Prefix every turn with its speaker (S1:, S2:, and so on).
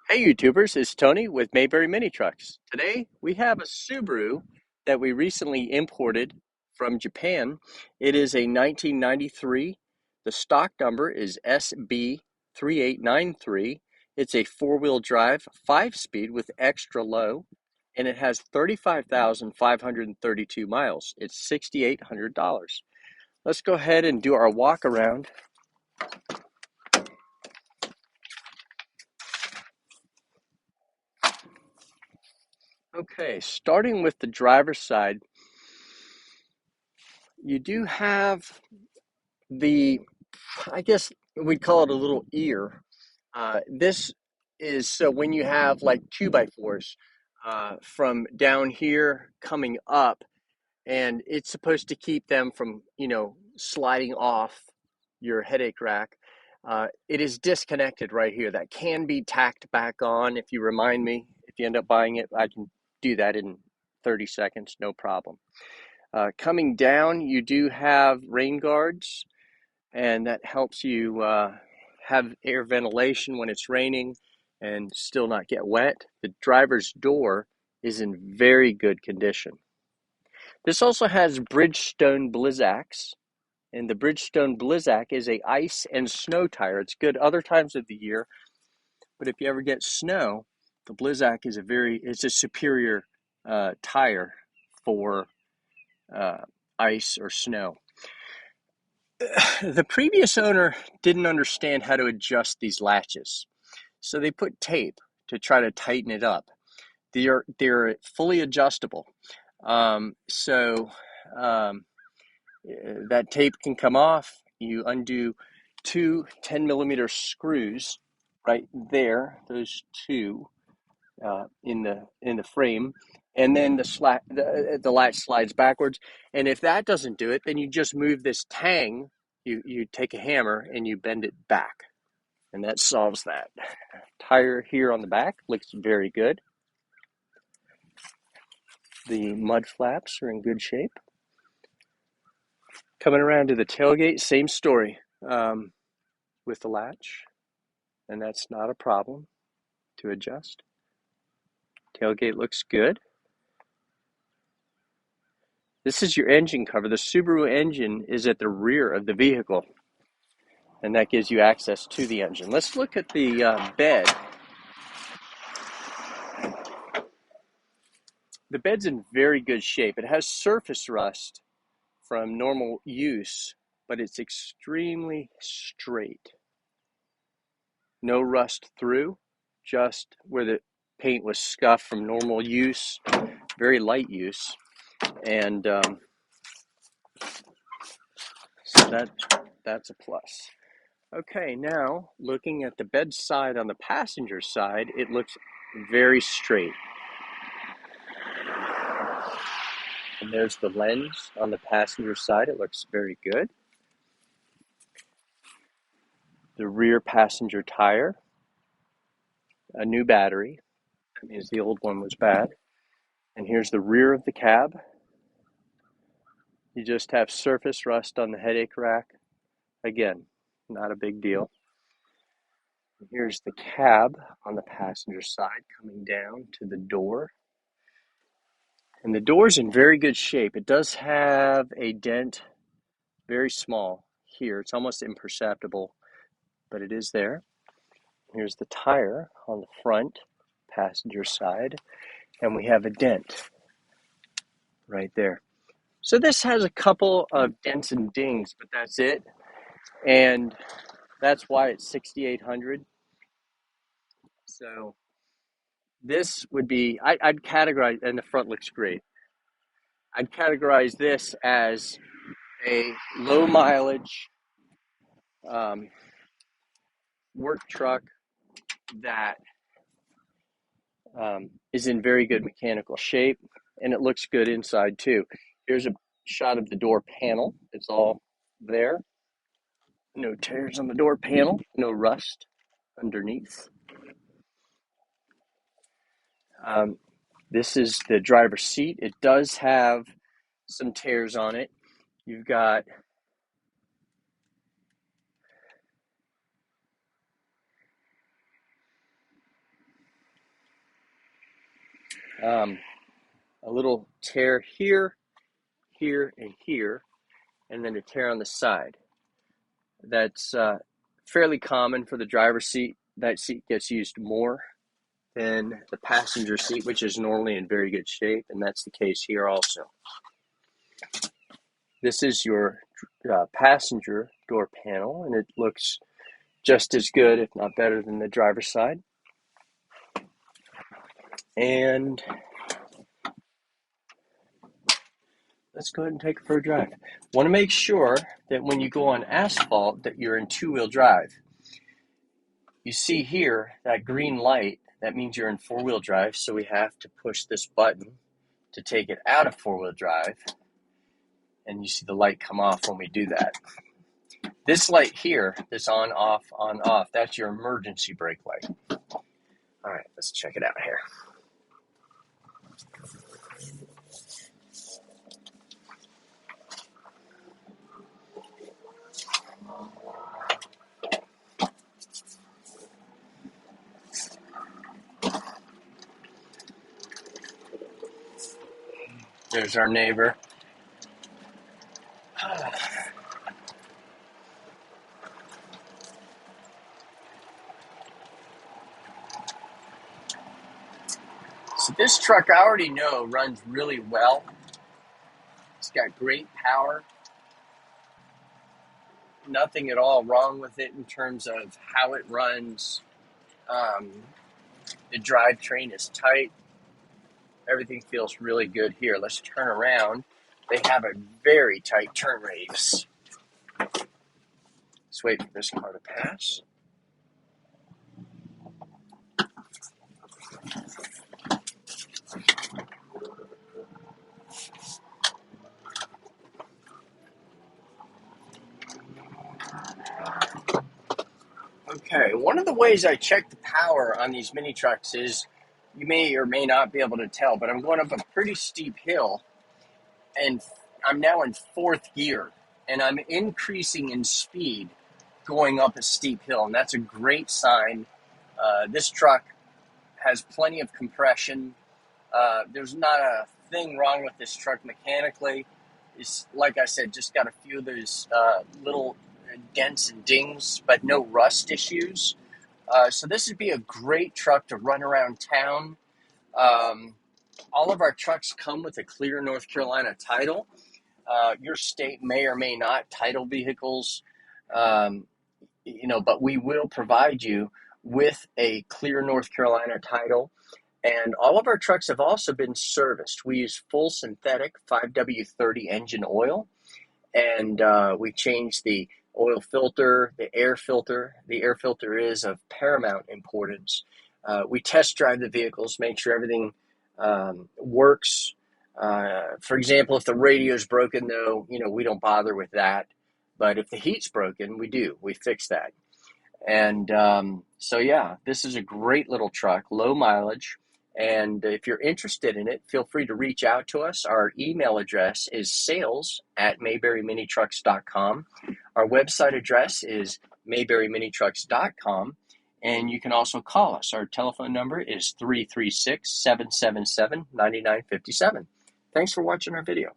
S1: Hey YouTubers, it's Tony with Mayberry Mini Trucks. Today we have a Subaru that we recently imported from Japan. It is a 1993. The stock number is SB3893. It's a four-wheel drive, 5-speed with extra low, and it has 35,532 miles. It's $6,800. Let's go ahead and do our walk around. Okay, starting with the driver's side, you do have I guess we'd call it a little ear. This is so when you have like 2x4s from down here coming up, and it's supposed to keep them from, sliding off your headache rack. It is disconnected right here. That can be tacked back on if you remind me. If you end up buying it, I can do that in 30 seconds, no problem. Coming down, you do have rain guards, and that helps you have air ventilation when it's raining and still not get wet. The driver's door is in very good condition. This also has Bridgestone Blizzaks, and the Bridgestone Blizzak is a ice and snow tire. It's good other times of the year, but if you ever get snow, the Blizzak is it's a superior tire for ice or snow. The previous owner didn't understand how to adjust these latches, so they put tape to try to tighten it up. They're fully adjustable, so that tape can come off. You undo two 10mm screws right there, those two in the frame, and then the latch slides backwards. And if that doesn't do it, then you just move this tang. You take a hammer and you bend it back, and that solves that. Tire here on the back looks very good. The mud flaps are in good shape. Coming around to the tailgate, same story with the latch, and that's not a problem to adjust. Tailgate looks good. This is your engine cover. The Subaru engine is at the rear of the vehicle, and that gives you access to the engine. Let's look at the bed. The bed's in very good shape. It has surface rust from normal use, but it's extremely straight. No rust through, just where the paint was scuffed from normal use, very light use. And so that's a plus. Okay, now looking at the bed side on the passenger side, it looks very straight. And there's the lens on the passenger side. It looks very good. The rear passenger tire, a new battery. That means the old one was bad. And here's the rear of the cab. You just have surface rust on the headache rack. Again, not a big deal. Here's the cab on the passenger side coming down to the door. And the door's in very good shape. It does have a dent, very small here. It's almost imperceptible, but it is there. Here's the tire on the front passenger side, and we have a dent right there. So this has a couple of dents and dings, but that's it. And that's why it's $6,800. So this would be, I'd categorize, and the front looks great. I'd categorize this as a low mileage work truck that is in very good mechanical shape, and it looks good inside too. Here's a shot of the door panel. It's all there. No tears on the door panel, no rust underneath. This is the driver's seat. It does have some tears on it. You've got A little tear here, here, and here, and then a tear on the side. That's fairly common for the driver's seat. That seat gets used more than the passenger seat, which is normally in very good shape, and that's the case here also. This is your passenger door panel, and it looks just as good, if not better, than the driver's side. And let's go ahead and take it for a drive. Want to make sure that when you go on asphalt that you're in two-wheel drive. You see here that green light, that means you're in four-wheel drive, so we have to push this button to take it out of four-wheel drive, and you see the light come off when we do that. This light here, this on, off, that's your emergency brake light. All right, let's check it out here. There's our neighbor. So this truck I already know runs really well. It's got great power. Nothing at all wrong with it in terms of how it runs. The drivetrain is tight. Everything feels really good here. Let's turn around. They have a very tight turn radius. Let's wait for this car to pass. Okay, one of the ways I check the power on these mini trucks is, you may or may not be able to tell, but I'm going up a pretty steep hill, and I'm now in fourth gear, and I'm increasing in speed going up a steep hill, and that's a great sign. This truck has plenty of compression. There's not a thing wrong with this truck mechanically. It's, like I said, just got a few of those little dents and dings, but no rust issues. So this would be a great truck to run around town. All of our trucks come with a clear North Carolina title. Your state may or may not title vehicles, but we will provide you with a clear North Carolina title. And all of our trucks have also been serviced. We use full synthetic 5W30 engine oil, and we change the oil filter, the air filter. The air filter is of paramount importance. We test drive the vehicles, make sure everything works. For example, if the radio is broken, though, we don't bother with that. But if the heat's broken, we do. We fix that. And so, yeah, this is a great little truck, low mileage. And if you're interested in it, feel free to reach out to us. Our email address is sales@mayberryminitrucks.com. Our website address is mayberryminitrucks.com. And you can also call us. Our telephone number is 336-777-9957. Thanks for watching our video.